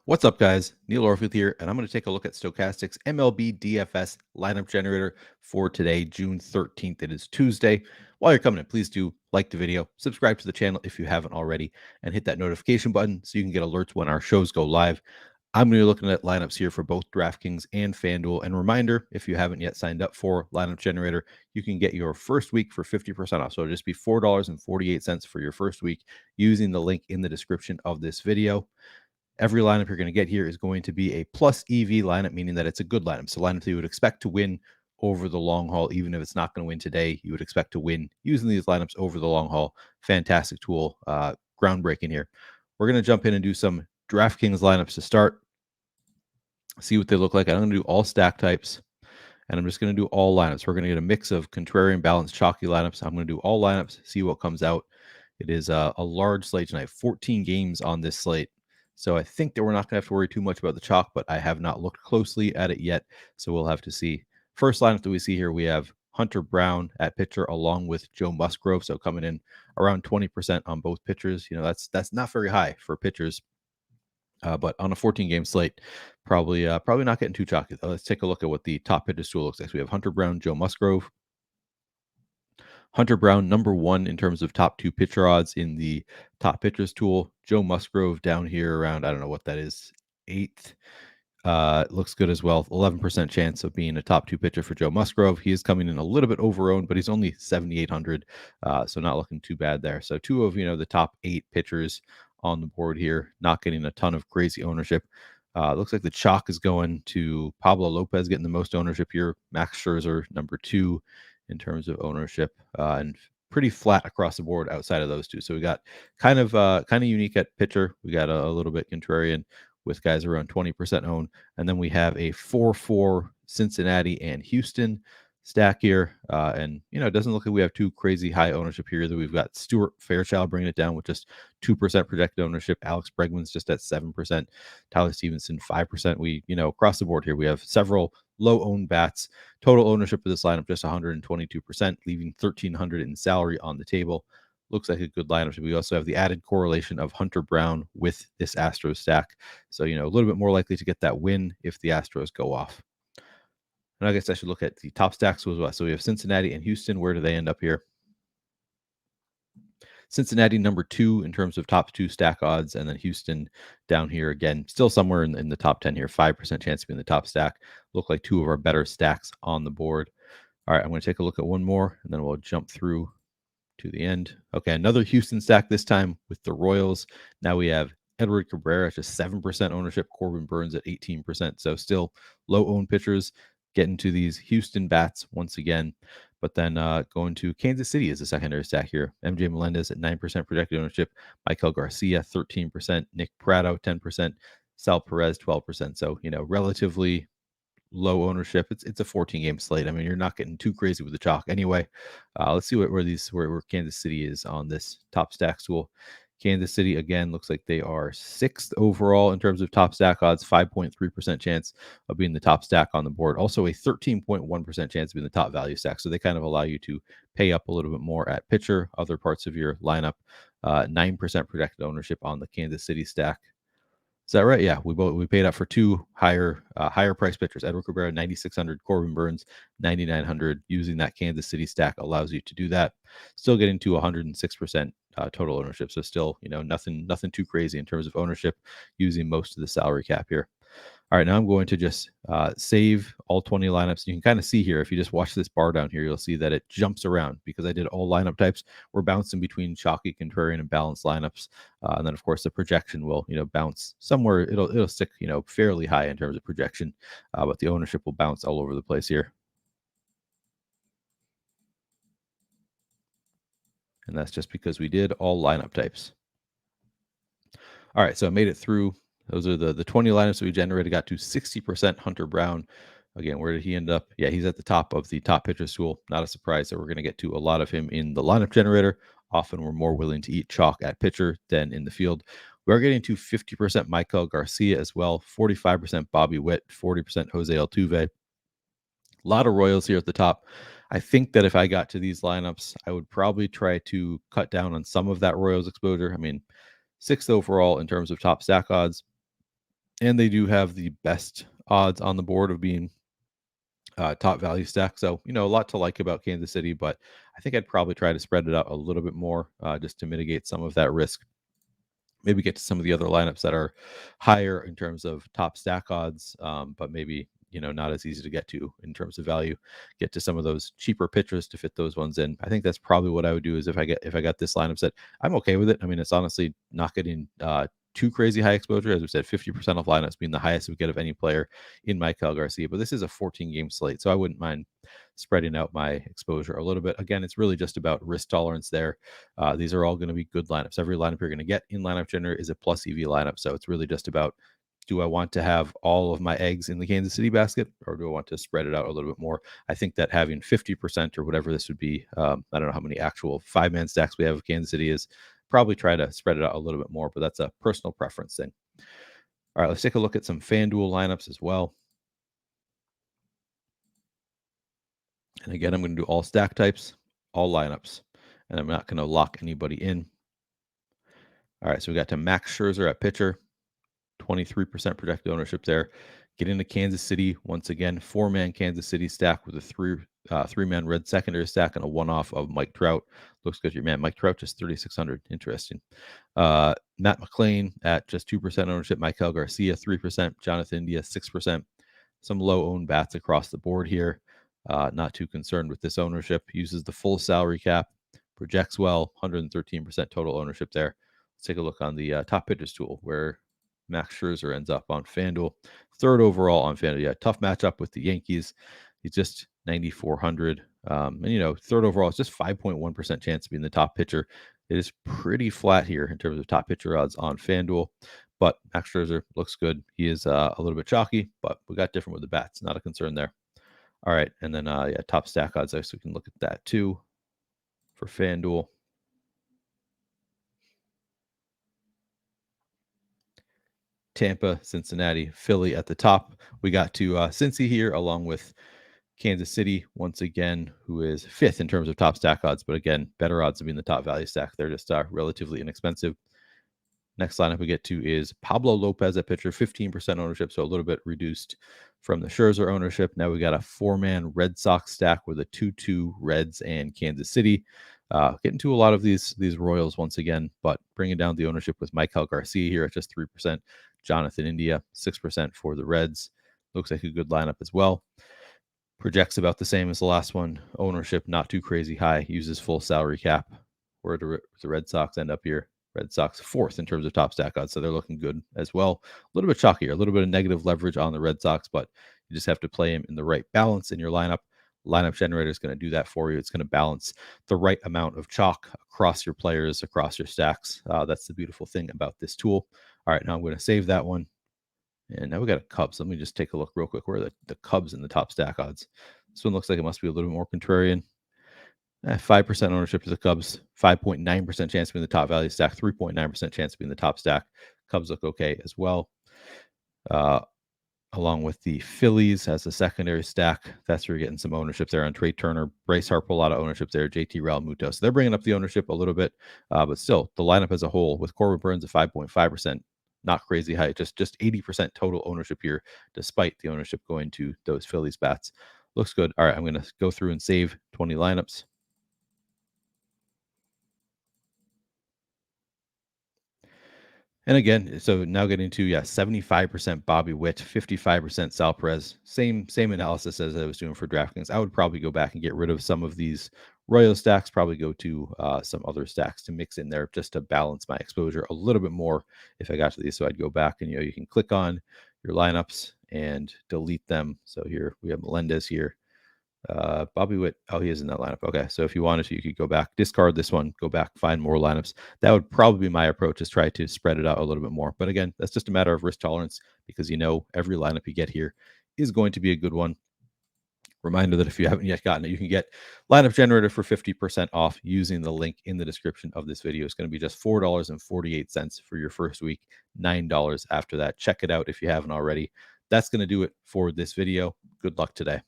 What's up, guys? Neil Orfield here, and I'm going to take a look at Stokastic's MLB DFS lineup generator for today, June 13th. It is Tuesday. While you're coming in, please do like the video, subscribe to the channel if you haven't already, and hit that notification button so you can get alerts when our shows go live. I'm going to be looking at lineups here for both DraftKings and FanDuel. And reminder, if you haven't yet signed up for Lineup Generator, you can get your first week for 50% off. So it'll just be $4.48 for your first week using the link in the description of this video. Every lineup you're going to get here is going to be a plus EV lineup, meaning that it's a good lineup. So lineup that you would expect to win over the long haul, even if it's not going to win today, you would expect to win using these lineups over the long haul. Fantastic tool, groundbreaking here. We're going to jump in and do some DraftKings lineups to start, see what they look like. I'm going to do all stack types, and I'm just going to do all lineups. We're going to get a mix of contrarian, balanced, chalky lineups. I'm going to do all lineups, see what comes out. It is a large slate tonight, 14 games on this slate. So I think that we're not going to have to worry too much about the chalk, but I have not looked closely at it yet. So we'll have to see. First lineup that we see here, we have Hunter Brown at pitcher along with Joe Musgrove. So coming in around 20% on both pitchers. You know, that's not very high for pitchers. But on a 14-game slate, probably not getting too chalky. Let's take a look at what the top pitchers tool looks like. So we have Hunter Brown, Joe Musgrove. Hunter Brown, number one in terms of top two pitcher odds in the top pitchers tool. Joe Musgrove down here around, I don't know what that is, eighth. Looks good as well. 11% chance of being a top two pitcher for Joe Musgrove. He is coming in a little bit over-owned, but he's only 7,800, so not looking too bad there. So two of the top 8 pitchers on the board here, not getting a ton of crazy ownership. Looks like the chalk is going to Pablo Lopez, getting the most ownership here. Max Scherzer, number 2 in terms of ownership, and pretty flat across the board outside of those two. So we got kind of unique at pitcher. We got a little bit contrarian with guys around 20% owned. And then we have a 4-4 Cincinnati and Houston stack here. And, it doesn't look like we have too crazy high ownership here. That we've got Stuart Fairchild bringing it down with just 2% projected ownership. Alex Bregman's just at 7%. Tyler Stevenson, 5%. We, across the board here, we have several low-owned bats. Total ownership of this lineup, just 122%, leaving 1,300 in salary on the table. Looks like a good lineup. We also have the added correlation of Hunter Brown with this Astros stack. So, a little bit more likely to get that win if the Astros go off. And I guess I should look at the top stacks as well. So we have Cincinnati and Houston. Where do they end up here? Cincinnati, number 2 in terms of top 2 stack odds. And then Houston down here again, still somewhere in the top 10 here. 5% chance to be in the top stack. Look like 2 of our better stacks on the board. All right, I'm going to take a look at one more, and then we'll jump through to the end. Okay, another Houston stack this time with the Royals. Now we have Edward Cabrera, just 7% ownership. Corbin Burns at 18%. So still low-owned pitchers getting to these Houston bats once again. But then going to Kansas City as a secondary stack here. MJ Melendez at 9% projected ownership. Michael Garcia, 13%. Nick Pratto, 10%. Sal Perez, 12%. So, relatively low ownership. It's a 14-game slate. I mean, you're not getting too crazy with the chalk anyway. Let's see where Kansas City is on this top stack tool. Kansas City again looks like they are 6th overall in terms of top stack odds. 5.3% chance of being the top stack on the board. Also a 13.1% chance of being the top value stack. So they kind of allow you to pay up a little bit more at pitcher. Other parts of your lineup, 9% projected ownership on the Kansas City stack. Is that right? Yeah, we paid up for 2 higher price pitchers. Edward Cabrera, 9,600. Corbin Burns, 9,900. Using that Kansas City stack allows you to do that. Still getting to 106% total ownership. So still, nothing too crazy in terms of ownership. Using most of the salary cap here. All right, now I'm going to just save all 20 lineups. You can kind of see here, if you just watch this bar down here, you'll see that it jumps around because I did all lineup types. We're bouncing between chalky, contrarian, and balanced lineups. And then, of course, the projection will, bounce somewhere. It'll stick, fairly high in terms of projection, but the ownership will bounce all over the place here. And that's just because we did all lineup types. All right, so I made it through. Those are the 20 lineups that we generated. Got to 60% Hunter Brown. Again, where did he end up? Yeah, he's at the top of the top pitchers tool. Not a surprise that we're going to get to a lot of him in the lineup generator. Often we're more willing to eat chalk at pitcher than in the field. We're getting to 50% Michael Garcia as well, 45% Bobby Witt, 40% Jose Altuve. A lot of Royals here at the top. I think that if I got to these lineups, I would probably try to cut down on some of that Royals exposure. I mean, 6th overall in terms of top stack odds. and they do have the best odds on the board of being top value stack. So, a lot to like about Kansas City, but I think I'd probably try to spread it out a little bit more just to mitigate some of that risk. Maybe get to some of the other lineups that are higher in terms of top stack odds, but maybe not as easy to get to in terms of value. Get to some of those cheaper pitchers to fit those ones in. I think that's probably what I would do. Is if I got this lineup set, I'm okay with it. I mean, it's honestly not getting too crazy high exposure. As we said, 50% of lineups being the highest we get of any player in Michael Garcia. But this is a 14 game slate, so I wouldn't mind spreading out my exposure a little bit. Again, it's really just about risk tolerance there. These are all going to be good lineups. Every lineup you're going to get in Lineup Generator is a plus EV lineup. So it's really just about, do I want to have all of my eggs in the Kansas City basket, or do I want to spread it out a little bit more? I think that having 50% or whatever this would be, I don't know how many actual 5-man stacks we have of Kansas City is, probably try to spread it out a little bit more, but that's a personal preference thing. All right, let's take a look at some FanDuel lineups as well. And again, I'm going to do all stack types, all lineups, and I'm not going to lock anybody in. All right, so we got to Max Scherzer at pitcher, 23% projected ownership there. Get into Kansas City once again, 4-man Kansas City stack with a three-man red secondary stack and a one-off of Mike Trout. Looks good, your man Mike Trout, just 3,600. Interesting. Matt McClain at just 2% ownership. Michael Garcia 3%. Jonathan India 6%. Some low-owned bats across the board here. Not too concerned with this ownership. Uses the full salary cap. Projects well, 113% total ownership there. Let's take a look on the top pitchers tool where Max Scherzer ends up on FanDuel. Third overall on FanDuel. Yeah, tough matchup with the Yankees. He's just 9,400. And, third overall, it's just 5.1% chance to be in the top pitcher. It is pretty flat here in terms of top pitcher odds on FanDuel. But Max Scherzer looks good. He is a little bit chalky, but we got different with the bats. Not a concern there. All right. And then, top stack odds. So we can look at that too for FanDuel. Tampa, Cincinnati, Philly at the top. We got to Cincy here, along with Kansas City once again, who is 5th in terms of top stack odds, but again, better odds to be in the top value stack. They're just relatively inexpensive. Next lineup we get to is Pablo Lopez at pitcher, 15% ownership, so a little bit reduced from the Scherzer ownership. Now we got a 4-man Red Sox stack with a 2-2 Reds and Kansas City. Getting to a lot of these Royals once again, but bringing down the ownership with Michael Garcia here at just 3%. Jonathan India, 6% for the Reds. Looks like a good lineup as well. Projects about the same as the last one. Ownership not too crazy high. Uses full salary cap. Where do the Red Sox end up here? Red Sox 4th in terms of top stack odds, so they're looking good as well. A little bit chalkier, a little bit of negative leverage on the Red Sox, but you just have to play them in the right balance in your lineup. Lineup Generator is going to do that for you. It's going to balance the right amount of chalk across your players, across your stacks. That's the beautiful thing about this tool. All right, now I'm going to save that one. And now we got a Cubs. Let me just take a look real quick. Where are the Cubs in the top stack odds? This one looks like it must be a little bit more contrarian. 5% ownership to the Cubs, 5.9% chance to be in the top value stack, 3.9% chance to be in the top stack. Cubs look okay as well. Along with the Phillies as a secondary stack. That's where you're getting some ownership there on Trey Turner. Bryce Harper, a lot of ownership there. JT Realmuto. So they're bringing up the ownership a little bit, but still, the lineup as a whole with Corbin Burns at 5.5%, not crazy high, just 80% total ownership here, despite the ownership going to those Phillies bats. Looks good. All right, I'm going to go through and save 20 lineups. And again, so now getting to 75% Bobby Witt, 55% Sal Perez. Same analysis as I was doing for DraftKings. I would probably go back and get rid of some of these Royal stacks, probably go to some other stacks to mix in there just to balance my exposure a little bit more if I got to these. So I'd go back and you can click on your lineups and delete them. So here we have Melendez here. Bobby Witt. Oh, he is in that lineup. Okay. So if you wanted to, you could go back, discard this one, go back, find more lineups. That would probably be my approach, is try to spread it out a little bit more. But again, that's just a matter of risk tolerance, because every lineup you get here is going to be a good one. Reminder that if you haven't yet gotten it, you can get Lineup Generator for 50% off using the link in the description of this video. It's going to be just $4.48 for your first week, $9 after that. Check it out if you haven't already. That's going to do it for this video. Good luck today.